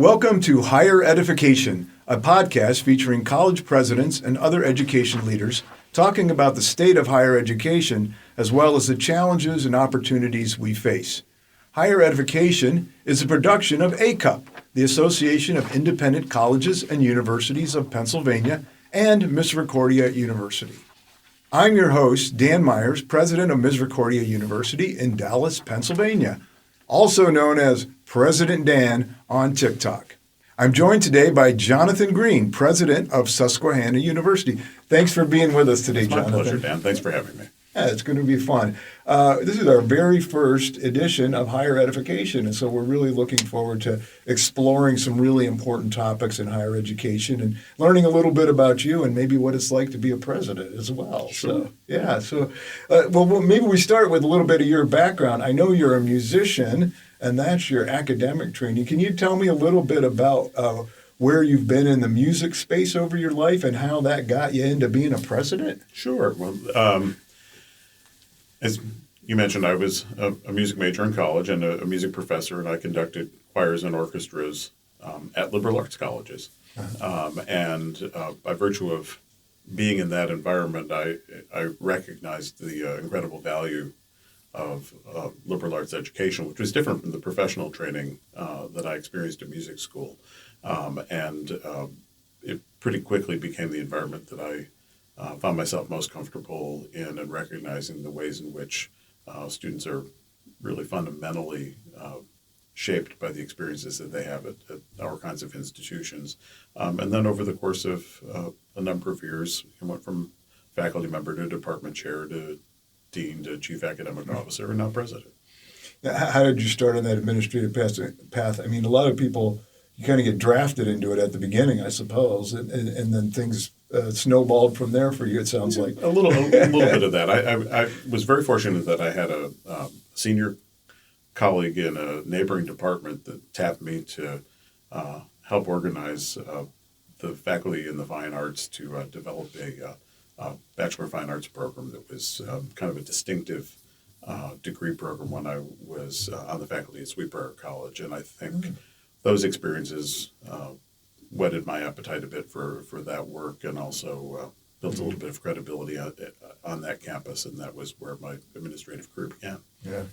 Welcome to Higher Edification, a podcast featuring college presidents and other education leaders talking about the state of higher education as well as the challenges and opportunities we face. Higher Edification is a production of ACUP, the Association of Independent Colleges and Universities of Pennsylvania, and Misericordia University. I'm your host, Dan Myers, president of Misericordia University in Dallas, Pennsylvania, also known as President Dan on TikTok. I'm joined today by Jonathan Green, president of Susquehanna University. Thanks for being with us today, Jonathan. My pleasure, Dan. Thanks for having me. Yeah, it's going to be fun. This is our very first edition of Higher Edification, and so we're really looking forward to exploring some really important topics in higher education and learning a little bit about you and maybe what it's like to be a president as well. Sure. Well, maybe we start with a little bit of your background. I know you're a musician, and that's your academic training. Can you tell me a little bit about where you've been in the music space over your life and how that got you into being a president? Sure. Well, as you mentioned, I was a music major in college and a music professor, and I conducted choirs and orchestras at liberal arts colleges. And by virtue of being in that environment, I recognized the incredible value of liberal arts education, which was different from the professional training that I experienced at music school. It pretty quickly became the environment that I found myself most comfortable in and recognizing the ways in which students are really fundamentally shaped by the experiences that they have at our kinds of institutions. And then over the course of a number of years, I went from faculty member to department chair to dean to chief academic officer and now president. How did you start on that administrative path? I mean, a lot of people, you kind of get drafted into it at the beginning, I suppose, and then things snowballed from there for you, it sounds like. A little bit of that. I was very fortunate that I had a senior colleague in a neighboring department that tapped me to help organize the faculty in the fine arts to develop a Bachelor of Fine Arts program that was kind of a distinctive degree program when I was on the faculty at Sweetbriar College. And I think those experiences whetted my appetite a bit for that work and also built a little bit of credibility on that campus, and that was where my administrative career began. Yeah.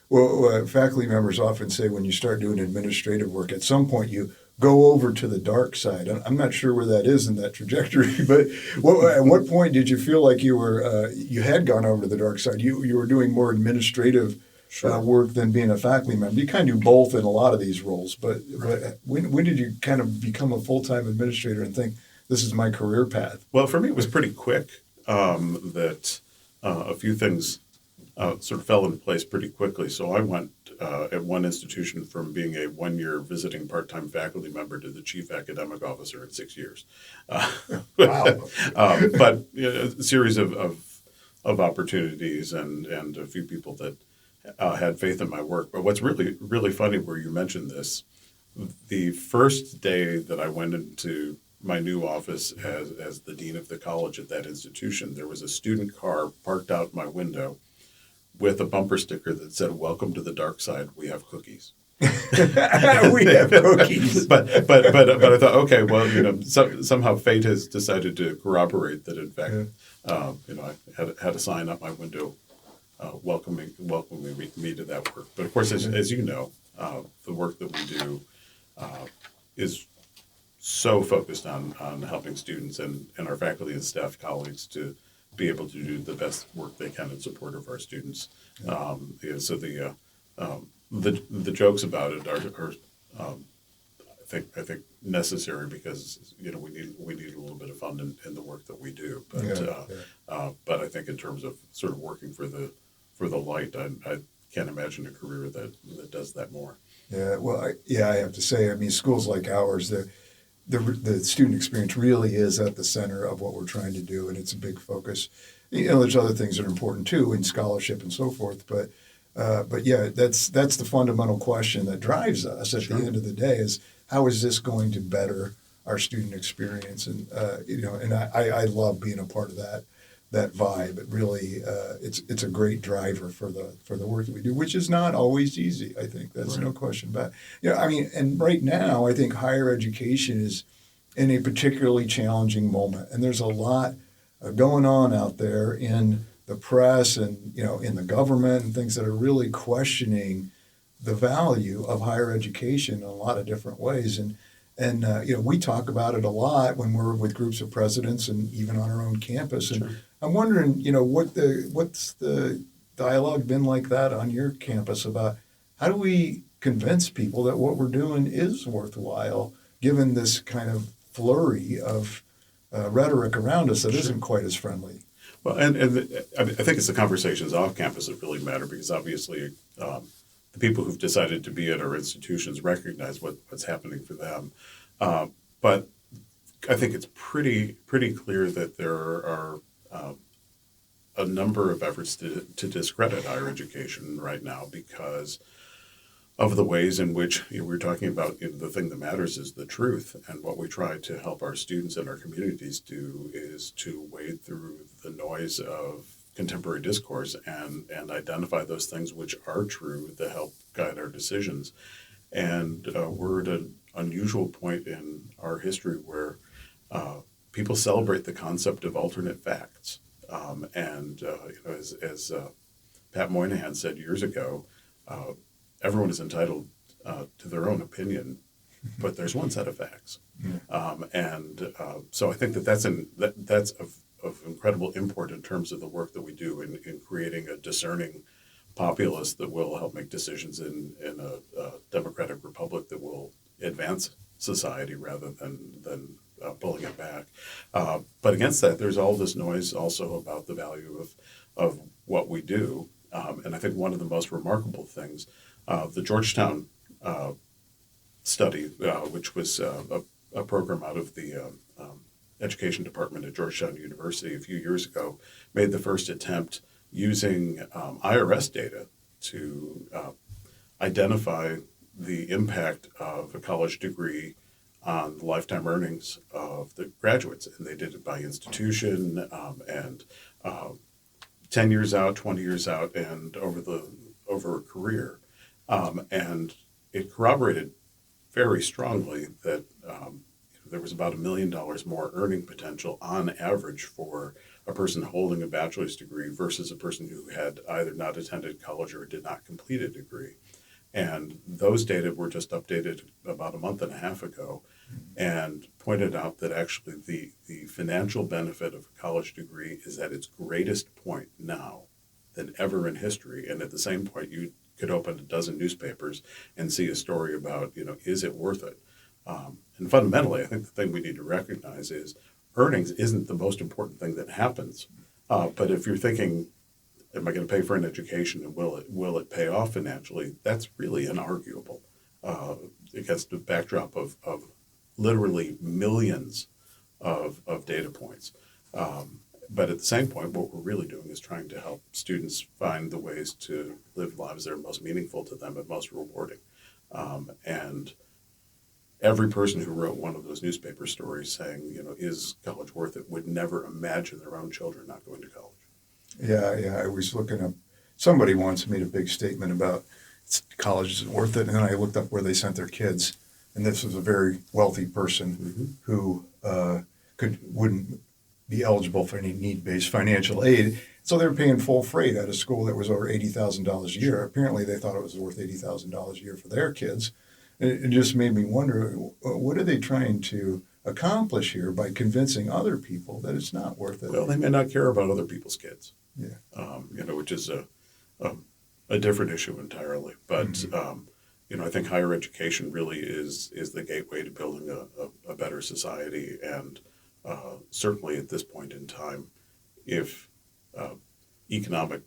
Well, faculty members often say when you start doing administrative work, at some point you go over to the dark side. I'm not sure where that is in that trajectory, but at what point did you feel like you had gone over to the dark side? You were doing more administrative work than being a faculty member. You kind of do both in a lot of these roles, but when did you kind of become a full-time administrator and think, this is my career path? Well, for me, it was pretty quick that a few things sort of fell into place pretty quickly. So I went at one institution from being a one-year visiting part-time faculty member to the chief academic officer in 6 years. Wow. But a series of opportunities and a few people that had faith in my work. But what's really, really funny where you mentioned this, the first day that I went into my new office as the dean of the college at that institution, there was a student car parked out my window with a bumper sticker that said, "Welcome to the dark side. We have cookies." We have cookies. But I thought, okay, well, somehow fate has decided to corroborate that. In fact, I had a sign up my window welcoming me to that work. But of course, as you know, the work that we do is so focused on helping students and our faculty and staff colleagues to be able to do the best work they can in support of our students. So the jokes about it are I think necessary because we need a little bit of fun in the work that we do. But I think in terms of sort of working for the light, I can't imagine a career that does that more. Yeah, well, I have to say, I mean, schools like ours, the student experience really is at the center of what we're trying to do, and it's a big focus. There's other things that are important too, in scholarship and so forth, but yeah, that's the fundamental question that drives us at the end of the day is how is this going to better our student experience? And and I love being a part of that that vibe. It really, it's a great driver for the work that we do, which is not always easy. I think that's no question about it. I mean, and right now, I think higher education is in a particularly challenging moment, and there's a lot going on out there in the press and in the government and things that are really questioning the value of higher education in a lot of different ways. And we talk about it a lot when we're with groups of presidents and even on our own campus. And Sure. I'm wondering, what's the dialogue been like that on your campus about how do we convince people that what we're doing is worthwhile, given this kind of flurry of rhetoric around us that Sure. isn't quite as friendly? Well, and I think it's the conversations off campus that really matter, because obviously the people who've decided to be at our institutions recognize what's happening for them. But I think it's pretty clear that there are a number of efforts to discredit higher education right now because of the ways in which we're talking about. The thing that matters is the truth, and what we try to help our students and our communities do is to wade through the noise of contemporary discourse and identify those things which are true that help guide our decisions. And we're at an unusual point in our history where people celebrate the concept of alternate facts. As Pat Moynihan said years ago, everyone is entitled to their own opinion, but there's one set of facts. So I think that's of incredible import in terms of the work that we do in creating a discerning populace that will help make decisions in a democratic republic that will advance society rather than pulling it back. But against that, there's all this noise also about the value of what we do. And I think one of the most remarkable things, the Georgetown study, which was a program out of the education department at Georgetown University a few years ago, made the first attempt using IRS data to identify the impact of a college degree on the lifetime earnings of the graduates. And they did it by institution and 10 years out, 20 years out, and over a career. And it corroborated very strongly that there was about $1 million more earning potential on average for a person holding a bachelor's degree versus a person who had either not attended college or did not complete a degree. And those data were just updated about a month and a half ago and pointed out that actually the financial benefit of a college degree is at its greatest point now than ever in history. And at the same point, you could open a dozen newspapers and see a story about, is it worth it? And fundamentally, I think the thing we need to recognize is earnings isn't the most important thing that happens. But if you're thinking, am I going to pay for an education and will it pay off financially? That's really inarguable against the backdrop of literally millions of data points. But at the same point, what we're really doing is trying to help students find the ways to live lives that are most meaningful to them and most rewarding. And every person who wrote one of those newspaper stories saying, is college worth it, would never imagine their own children not going to college. Yeah. I was looking up, somebody once made a big statement about college isn't worth it. And then I looked up where they sent their kids. And this was a very wealthy person who wouldn't be eligible for any need-based financial aid. So they were paying full freight at a school that was over $80,000 a year. Apparently they thought it was worth $80,000 a year for their kids. And it just made me wonder, what are they trying to accomplish here by convincing other people that it's not worth it? Well, they may not care about other people's kids. Yeah. Which is a different issue entirely. But I think higher education really is the gateway to building a better society. And certainly at this point in time, if economic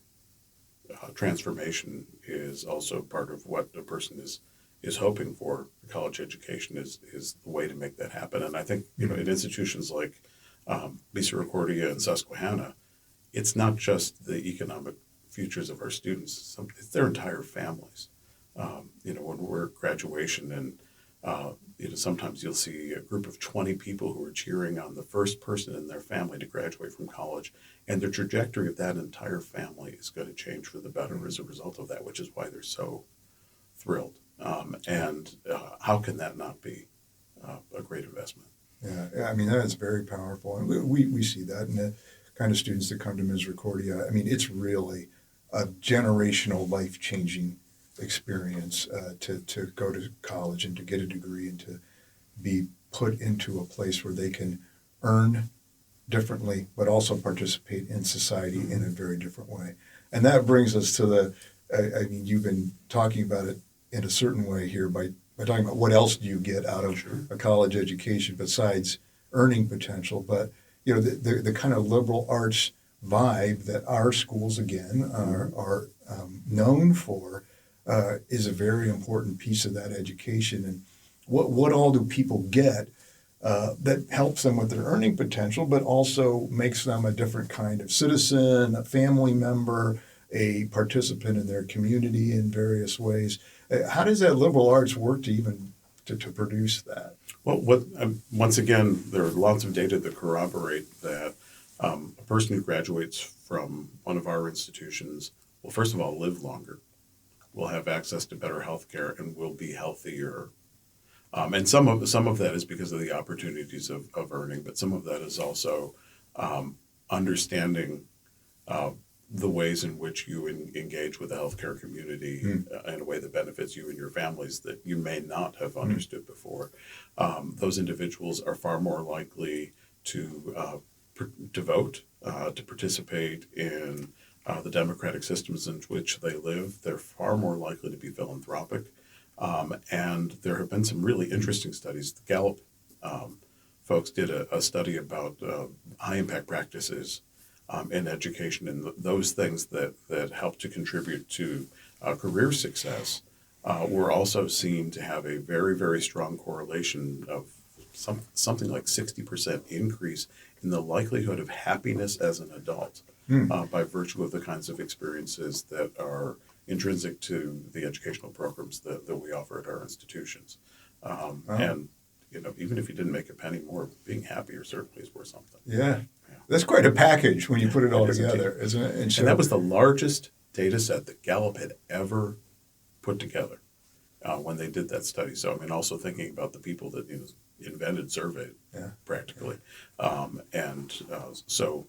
transformation is also part of what a person is hoping for, college education is the way to make that happen. And I think in institutions like Misericordia and Susquehanna, it's not just the economic futures of our students; it's their entire families. When we're at graduation and Sometimes you'll see a group of 20 people who are cheering on the first person in their family to graduate from college, and the trajectory of that entire family is going to change for the better as a result of that, which is why they're so thrilled. And how can that not be a great investment? Yeah, I mean, that is very powerful. And we see that in the kind of students that come to Misericordia. I mean, it's really a generational, life-changing experience to go to college and to get a degree and to be put into a place where they can earn differently, but also participate in society in a very different way. And that brings us to I mean, you've been talking about it in a certain way here by talking about what else do you get out of a college education besides earning potential. But, the kind of liberal arts vibe that our schools, again, are known for is a very important piece of that education. And what all do people get that helps them with their earning potential, but also makes them a different kind of citizen, a family member, a participant in their community in various ways? How does that liberal arts work to even to produce that? Well, once again, there are lots of data that corroborate that a person who graduates from one of our institutions will, first of all, live longer, will have access to better health care, and will be healthier. And some of that is because of the opportunities of earning, but some of that is also understanding the ways in which you engage with the healthcare community in a way that benefits you and your families that you may not have understood before. Those individuals are far more likely to vote, to participate in the democratic systems in which they live. They're far more likely to be philanthropic. And there have been some really interesting studies. The Gallup folks did a study about high-impact practices in education, and those things that help to contribute to career success were also seen to have a very, very strong correlation of something like 60% increase in the likelihood of happiness as an adult by virtue of the kinds of experiences that are intrinsic to the educational programs that we offer at our institutions. And even if you didn't make a penny more, being happier certainly is worth something. Yeah. That's quite a package when you put it all together, isn't it? And that was the largest data set that Gallup had ever put together when they did that study. So, I mean, also thinking about the people that invented survey practically. So,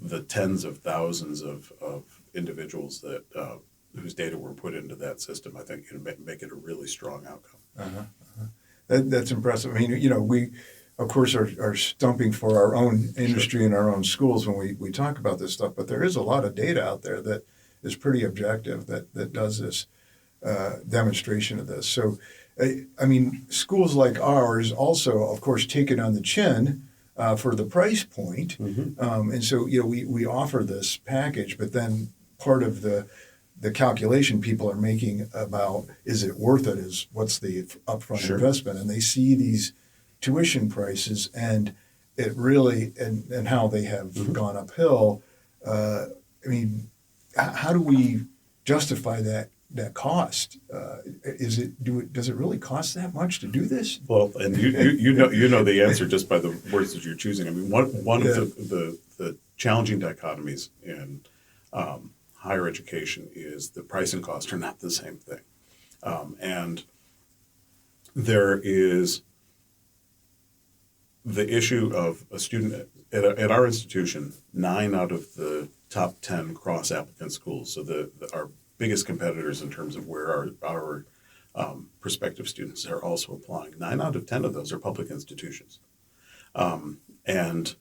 the tens of thousands of individuals that whose data were put into that system, I think make it a really strong outcome. That's impressive. I mean, we, of course, are stumping for our own industry and our own schools when we talk about this stuff, but there is a lot of data out there that is pretty objective that does this demonstration of this. So, I mean, schools like ours also, of course, take it on the chin for the price point. And so, we offer this package, but then part of the calculation people are making about is it worth it is what's the upfront investment. And they see these tuition prices and it really, and how they have gone uphill. I mean, how do we justify that cost? Does it really cost that much to do this? Well, and you know the answer just by the words that you're choosing. I mean, one of the challenging dichotomies in higher education is the price and cost are not the same thing, and there is the issue of a student at our institution. 9 out of the top 10 cross-applicant schools, so our biggest competitors in terms of where our prospective students are also applying, 9 out of 10 of those are public institutions. And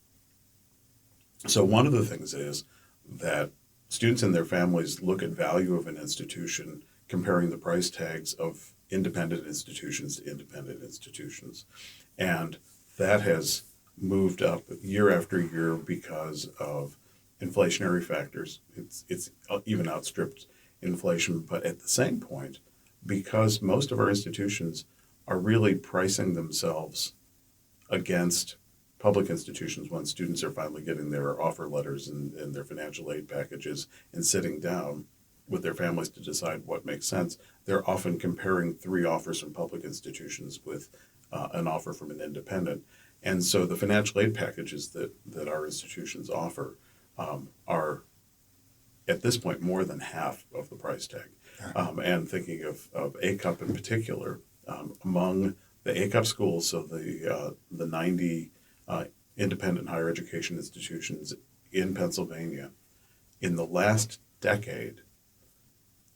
so one of the things is that students and their families look at value of an institution comparing the price tags of independent institutions to independent institutions. And that has moved up year after year because of inflationary factors. It's even outstripped inflation, but at the same point, because most of our institutions are really pricing themselves against public institutions when students are finally getting their offer letters and their financial aid packages and sitting down with their families to decide what makes sense, they're often comparing 3 offers from public institutions with an offer from an independent. And so the financial aid packages that our institutions offer are, at this point, more than half of the price tag. And thinking of ACUP in particular, among the ACUP schools, so the 90 independent higher education institutions in Pennsylvania, in the last decade,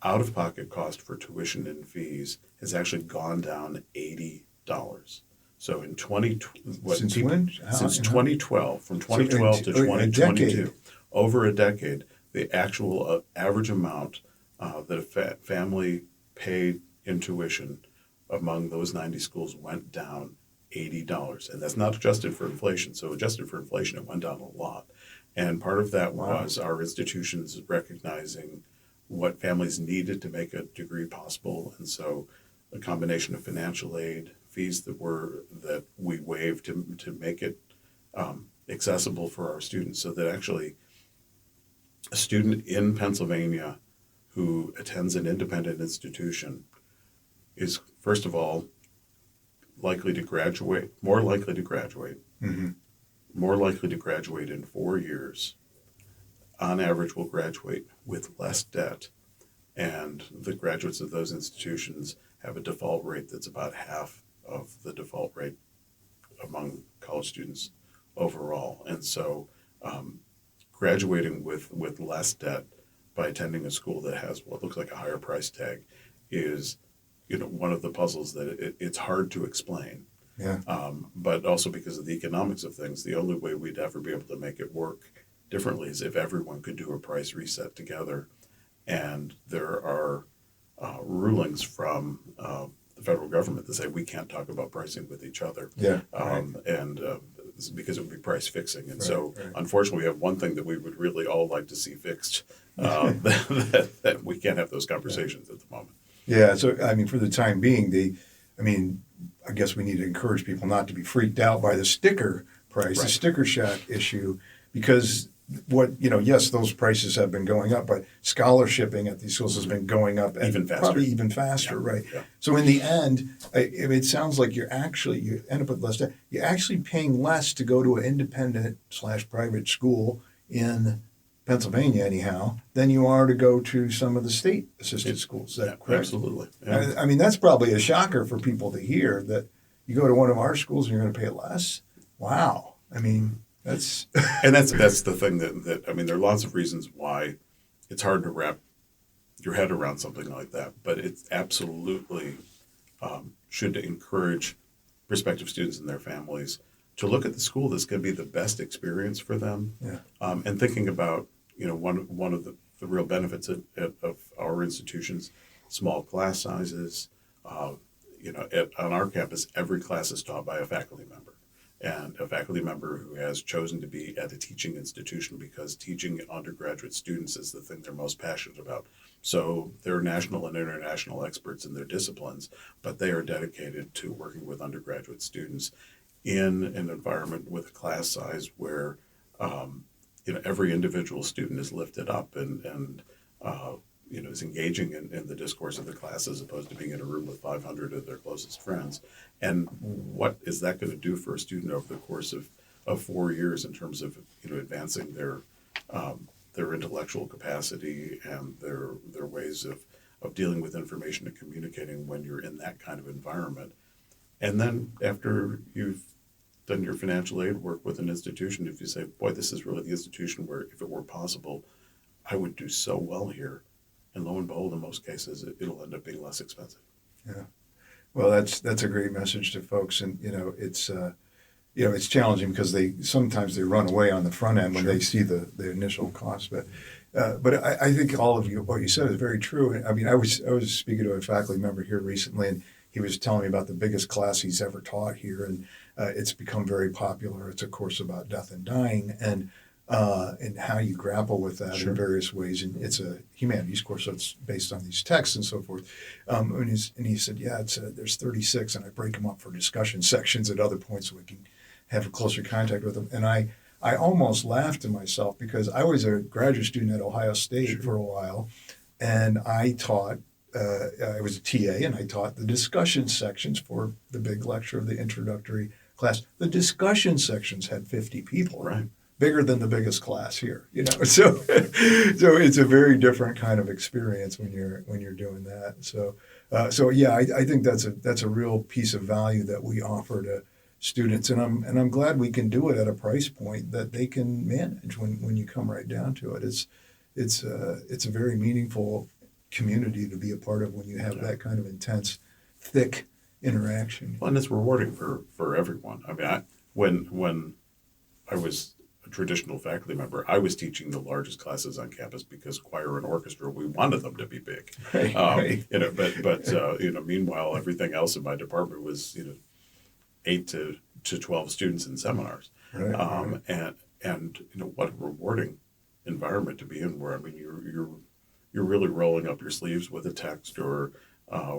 out-of-pocket cost for tuition and fees has actually gone down $80. So in Since when? Since 2012, from 2012 to 2022, over a decade, the actual average amount that a family paid in tuition among those 90 schools went down $80. And that's not adjusted for inflation. So adjusted for inflation, it went down a lot. And part of that was our institutions recognizing what families needed to make a degree possible. And so a combination of financial aid, fees that we waived to make it accessible for our students, so that actually a student in Pennsylvania who attends an independent institution is, first of all, more likely to graduate, more likely to graduate in 4 years. On average, will graduate with less debt, and the graduates of those institutions have a default rate that's about half of the default rate among college students overall. And so graduating with less debt by attending a school that has what looks like a higher price tag is, one of the puzzles that it's hard to explain. Yeah. But also because of the economics of things, the only way we'd ever be able to make it work differently is if everyone could do a price reset together. And there are rulings from the federal government that say we can't talk about pricing with each other. Yeah. And because it would be price fixing. And unfortunately, we have one thing that we would really all like to see fixed, that we can't have those conversations at the moment. Yeah. So, for the time being, I guess we need to encourage people not to be freaked out by the sticker price, the sticker shock issue, because yes, those prices have been going up, but scholarshiping at these schools has been going up probably even faster, right? Yeah. So in the end, it sounds like you end up with less debt. You're actually paying less to go to an independent/private school in Pennsylvania, anyhow, than you are to go to some of the state-assisted schools. Is that correct? Absolutely. Yeah. That's probably a shocker for people to hear, that you go to one of our schools and you're going to pay less. Wow. That's and that's the thing that there are lots of reasons why it's hard to wrap your head around something like that, but it's absolutely should encourage prospective students and their families to look at the school that's going to be the best experience for them. Yeah. And thinking about one of the real benefits of our institutions, small class sizes. On our campus, every class is taught by a faculty member. And a faculty member who has chosen to be at a teaching institution because teaching undergraduate students is the thing they're most passionate about. So they're national and international experts in their disciplines, but they are dedicated to working with undergraduate students in an environment with a class size where every individual student is lifted up and is engaging in the discourse of the class, as opposed to being in a room with 500 of their closest friends. And what is that going to do for a student over the course of 4 years in terms of advancing their intellectual capacity and their ways of dealing with information and communicating when you're in that kind of environment? And then after you've done your financial aid work with an institution, if you say, boy, this is really the institution where, if it were possible, I would do so well here. And lo and behold, in most cases, it'll end up being less expensive. Yeah. Well, that's a great message to folks. And, it's challenging because they sometimes run away on the front end when they see the initial cost. But I think all of what you said is very true. I was speaking to a faculty member here recently, and he was telling me about the biggest class he's ever taught here. And it's become very popular. It's a course about death and dying, and how you grapple with that in various ways. And it's a humanities course, so it's based on these texts and so forth. And he said, there's 36, and I break them up for discussion sections at other points so we can have a closer contact with them. And I almost laughed to myself because I was a graduate student at Ohio State for a while, and I taught I was a TA and I taught the discussion sections for the big lecture of the introductory class. The discussion sections had 50 people, Right. Bigger than the biggest class here, So, so it's a very different kind of experience when you're doing that. So yeah, I think that's a real piece of value that we offer to students, and I'm glad we can do it at a price point that they can manage when you come right down to it. It's a very meaningful community to be a part of when you have that kind of intense, thick interaction. Well, and it's rewarding for everyone. I mean, when I was a traditional faculty member, I was teaching the largest classes on campus because choir and orchestra, we wanted them to be big. Right, right. But meanwhile, everything else in my department was 8 to 12 students in seminars. Right, right. And what a rewarding environment to be in, where I mean you're really rolling up your sleeves with a text or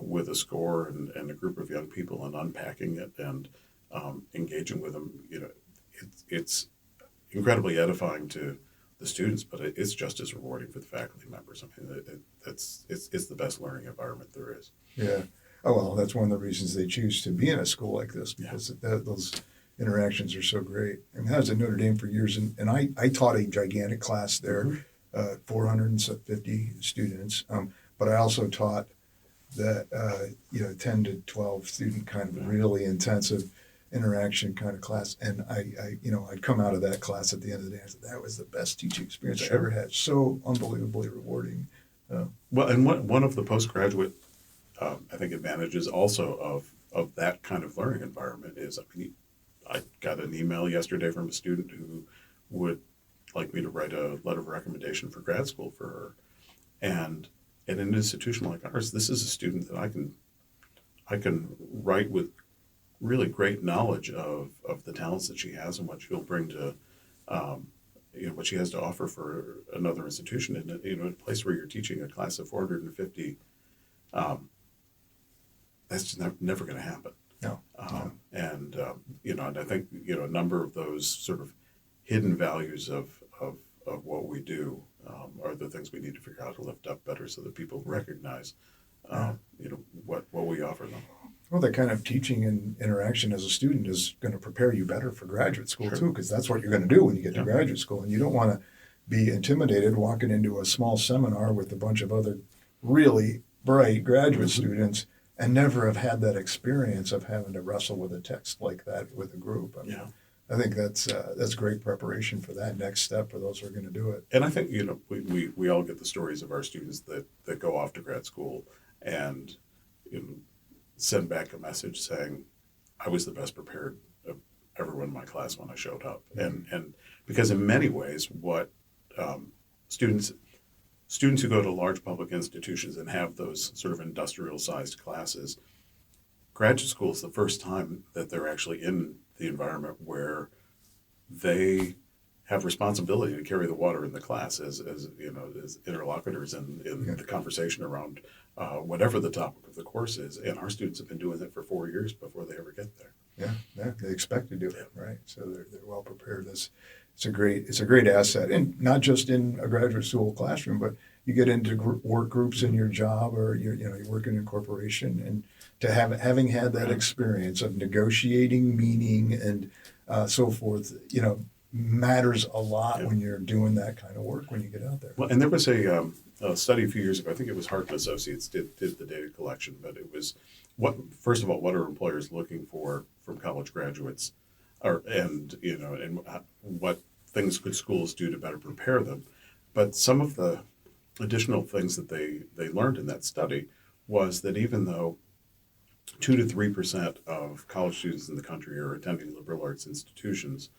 with a score and a group of young people and unpacking it and engaging with them. It's incredibly edifying to the students, but it's just as rewarding for the faculty members. I mean, it's the best learning environment there is. Yeah. Oh, well, that's one of the reasons they choose to be in a school like this, because those interactions are so great. I mean, I was at Notre Dame for years, and I taught a gigantic class there, 450 students, but I also taught that 10 to 12 student kind of really intensive interaction kind of class, and I'd come out of that class at the end of the day. I said that was the best teaching experience I ever had. So unbelievably rewarding. Well, and one of the postgraduate I think advantages also of that kind of learning environment is, I got an email yesterday from a student who would like me to write a letter of recommendation for grad school for her, and at an institution like ours, this is a student that I can write with really great knowledge of the talents that she has and what she'll bring to, what she has to offer for another institution. And a place where you're teaching a class of 450, that's just never going to happen. No. And I think a number of those sort of hidden values of what we do are the things we need to figure out to lift up better, so that people recognize what we offer them. Well, that kind of teaching and interaction as a student is going to prepare you better for graduate school, too, because that's what you're going to do when you get to graduate school. And you don't want to be intimidated walking into a small seminar with a bunch of other really bright graduate students and never have had that experience of having to wrestle with a text like that with a group. I think that's great preparation for that next step for those who are going to do it. And I think we all get the stories of our students that go off to grad school and send back a message saying, I was the best prepared of everyone in my class when I showed up. And because in many ways, what students who go to large public institutions and have those sort of industrial-sized classes, graduate school is the first time that they're actually in the environment where they have responsibility to carry the water in the class as interlocutors in the conversation around whatever the topic of the course is. And our students have been doing it for 4 years before they ever get there. Yeah, they expect to do it, right? So they're well prepared. It's a great asset, and not just in a graduate school classroom, but you get into work groups in your job, or you're working in a corporation, and to having had that experience of negotiating meaning and so forth, matters a lot when you're doing that kind of work when you get out there. Well, and there was a study a few years ago. I think it was Hart and Associates did the data collection, but it was first of all, what are employers looking for from college graduates, and what things could schools do to better prepare them. But some of the additional things that they learned in that study was that even though 2 to 3% of college students in the country are attending liberal arts institutions,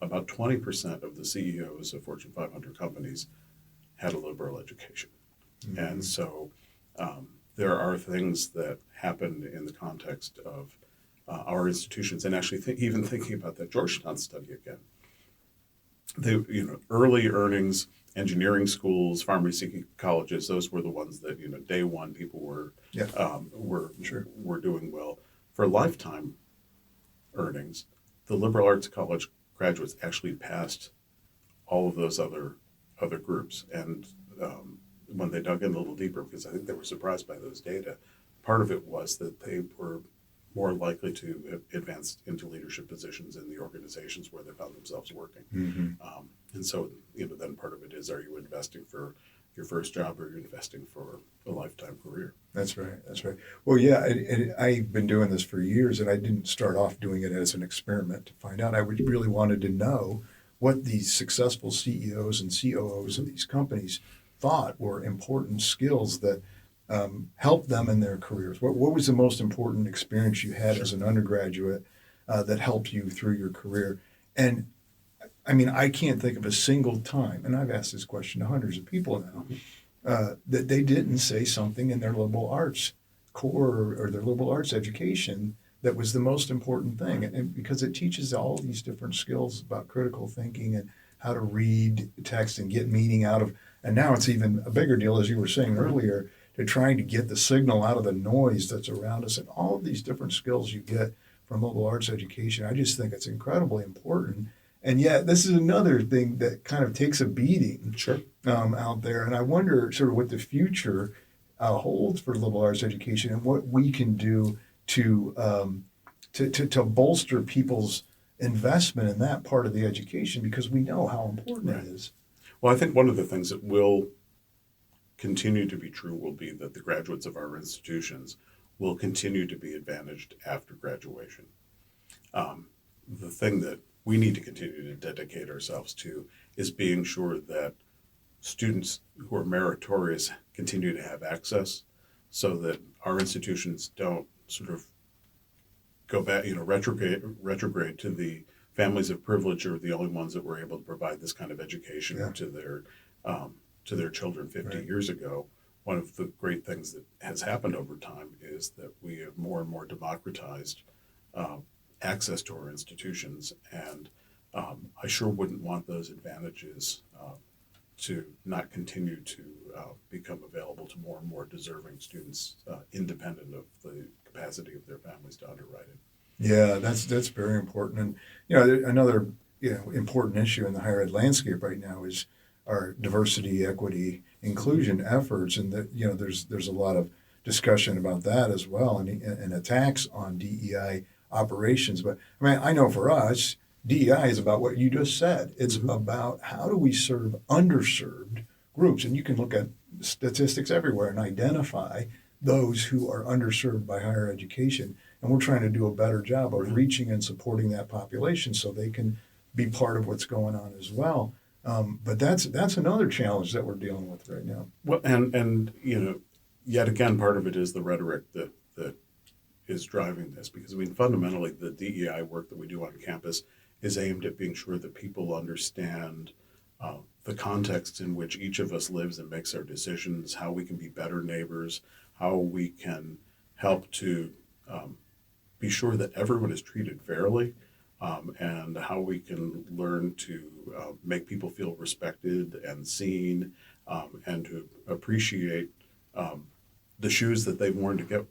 about 20% of the CEOs of Fortune 500 companies had a liberal education. Mm-hmm. And so there are things that happen in the context of our institutions, and actually even thinking about that Georgetown study again. Early earnings, engineering schools, pharmacy colleges, those were the ones that, day one people were doing well. For lifetime earnings, the liberal arts college graduates actually passed all of those other groups. And when they dug in a little deeper, because I think they were surprised by those data, part of it was that they were more likely to advance into leadership positions in the organizations where they found themselves working. And so, then part of it is, are you investing for your first job, or are you investing for a lifetime career? That's right. That's right. Well, yeah, I've been doing this for years, and I didn't start off doing it as an experiment to find out. I really wanted to know what these successful CEOs and COOs of these companies thought were important skills that helped them in their careers. What was the most important experience you had as an undergraduate that helped you through your career? And I mean, I can't think of a single time, and I've asked this question to hundreds of people now, that they didn't say something in their liberal arts core or their liberal arts education that was the most important thing. And because it teaches all these different skills about critical thinking and how to read text and get meaning out of, and now it's even a bigger deal, as you were saying earlier, to trying to get the signal out of the noise that's around us, and all of these different skills you get from liberal arts education. I just think it's incredibly important. And yet, this is another thing that kind of takes a beating out there. And I wonder sort of what the future holds for liberal arts education and what we can do to bolster people's investment in that part of the education, because we know how important it is. Well, I think one of the things that will continue to be true will be that the graduates of our institutions will continue to be advantaged after graduation. The thing that we need to continue to dedicate ourselves to is being sure that students who are meritorious continue to have access, so that our institutions don't sort of go back, retrograde to the families of privilege are the only ones that were able to provide this kind of education to their children 50 years ago. One of the great things that has happened over time is that we have more and more democratized access to our institutions, and I sure wouldn't want those advantages to not continue to become available to more and more deserving students, independent of the capacity of their families to underwrite it. Yeah, that's very important. And another important issue in the higher ed landscape right now is our diversity, equity, inclusion efforts, and that there's a lot of discussion about that as well, and attacks on DEI operations. But I mean, I know for us, DEI is about what you just said. It's about how do we serve underserved groups, and you can look at statistics everywhere and identify those who are underserved by higher education. And we're trying to do a better job of reaching and supporting that population so they can be part of what's going on as well. But that's another challenge that we're dealing with right now. Well, and yet again, part of it is the rhetoric that is driving this, because I mean, fundamentally, the DEI work that we do on campus is aimed at being sure that people understand the context in which each of us lives and makes our decisions, how we can be better neighbors, how we can help to be sure that everyone is treated fairly, and how we can learn to make people feel respected and seen, and to appreciate the shoes that they've worn to get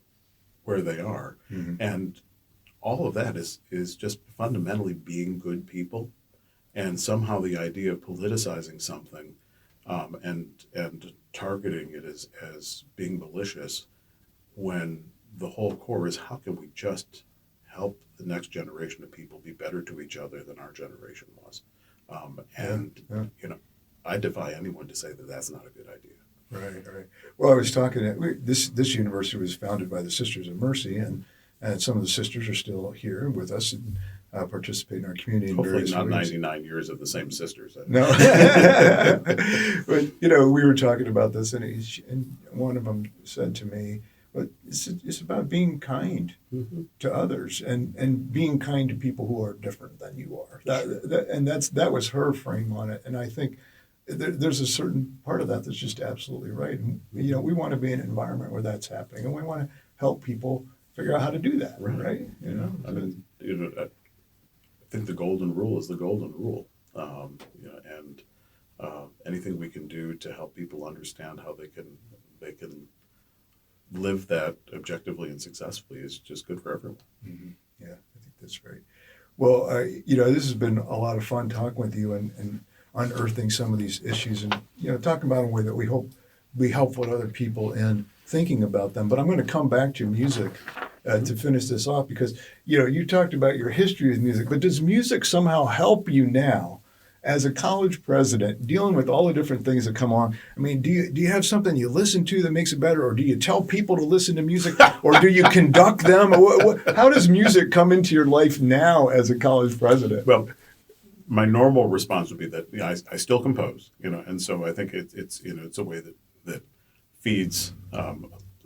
where they are. And all of that is just fundamentally being good people. And somehow the idea of politicizing something and targeting it as being malicious, when the whole core is how can we just help the next generation of people be better to each other than our generation was. I defy anyone to say that that's not a good idea. Right. Well, I was talking, this university was founded by the Sisters of Mercy, and some of the sisters are still here with us and participate in our community. Hopefully in not ways. 99 years of the same sisters. No. But, we were talking about this, and one of them said to me, but it's about being kind to others and being kind to people who are different than you are. That was her frame on it. And I think there's a certain part of that that's just absolutely right. And, we want to be in an environment where that's happening, and we want to help people figure out how to do that, right? I think the golden rule is the golden rule. And anything we can do to help people understand how they can live that objectively and successfully is just good for everyone. Yeah, I think that's right. Well, this has been a lot of fun talking with you and unearthing some of these issues and, talking about them in a way that we hope be helpful to other people in thinking about them. But I'm going to come back to music to finish this off because, you talked about your history with music, but does music somehow help you now as a college president dealing with all the different things that come on? I mean, do you have something you listen to that makes it better, or do you tell people to listen to music, or do you conduct them? How does music come into your life now as a college president? Well, my normal response would be that I still compose, and so I think it's a way that feeds a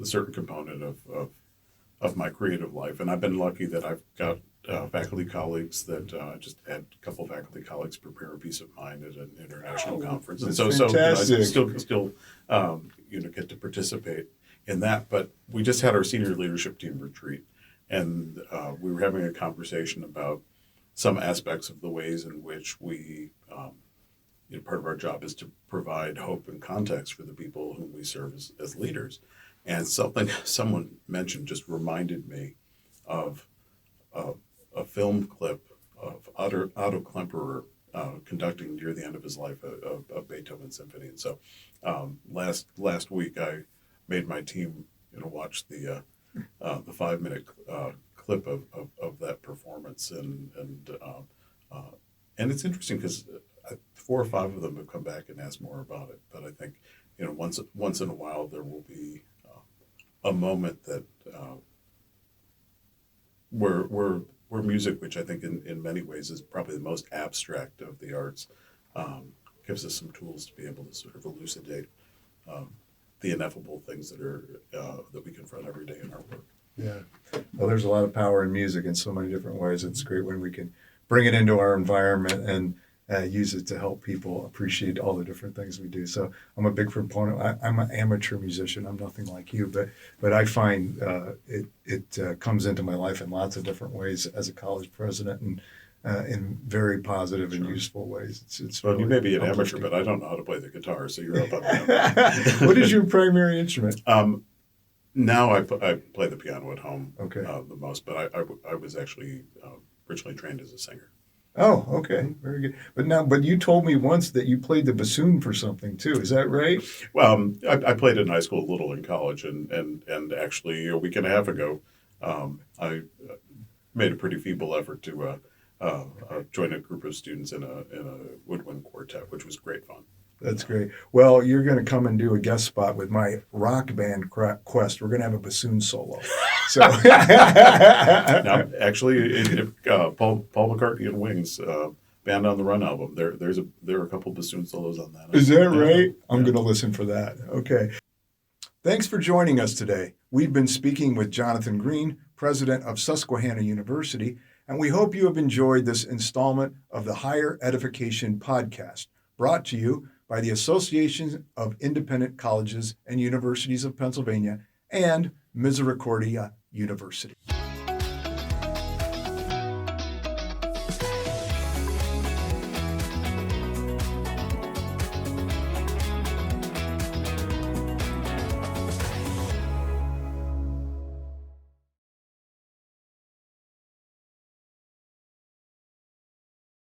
certain component of my creative life, and I've been lucky that I've got faculty colleagues that I just had a couple faculty colleagues prepare a piece of mine at an international conference, and so I still get to participate in that. But we just had our senior leadership team retreat, and we were having a conversation about some aspects of the ways in which we, part of our job is to provide hope and context for the people whom we serve as leaders. And something someone mentioned just reminded me of a film clip of Otto Klemperer conducting near the end of his life a Beethoven symphony. And so last week I made my team watch the 5-minute clip of that performance, and it's interesting because 4 or 5 of them have come back and asked more about it. But I think once in a while there will be a moment that where music, which I think in many ways is probably the most abstract of the arts, gives us some tools to be able to sort of elucidate the ineffable things that we confront every day in our work. Yeah. Well, there's a lot of power in music in so many different ways. It's great when we can bring it into our environment and use it to help people appreciate all the different things we do. So I'm a big proponent. I'm an amateur musician. I'm nothing like you, but I find it comes into my life in lots of different ways as a college president, and in very positive and useful ways. It's well, really you may be an amateur, uplifting. but I don't know how to play the guitar, so you're up on that. What is your primary instrument? Now I play the piano at home the most, but I was actually originally trained as a singer. Oh, okay, very good. But you told me once that you played the bassoon for something too. Is that right? Well, I played in high school, a little in college, and actually a week and a half ago, I made a pretty feeble effort to join a group of students in a woodwind quartet, which was great fun. That's great. Well, you're going to come and do a guest spot with my rock band Quest. We're going to have a bassoon solo. So now, actually, Paul McCartney and Wings, Band on the Run album, there are a couple bassoon solos on that. Is that right? I'm going to listen for that. Okay. Thanks for joining us today. We've been speaking with Jonathan Green, president of Susquehanna University, and we hope you have enjoyed this installment of the Higher Edification Podcast, brought to you by the Association of Independent Colleges and Universities of Pennsylvania and Misericordia University.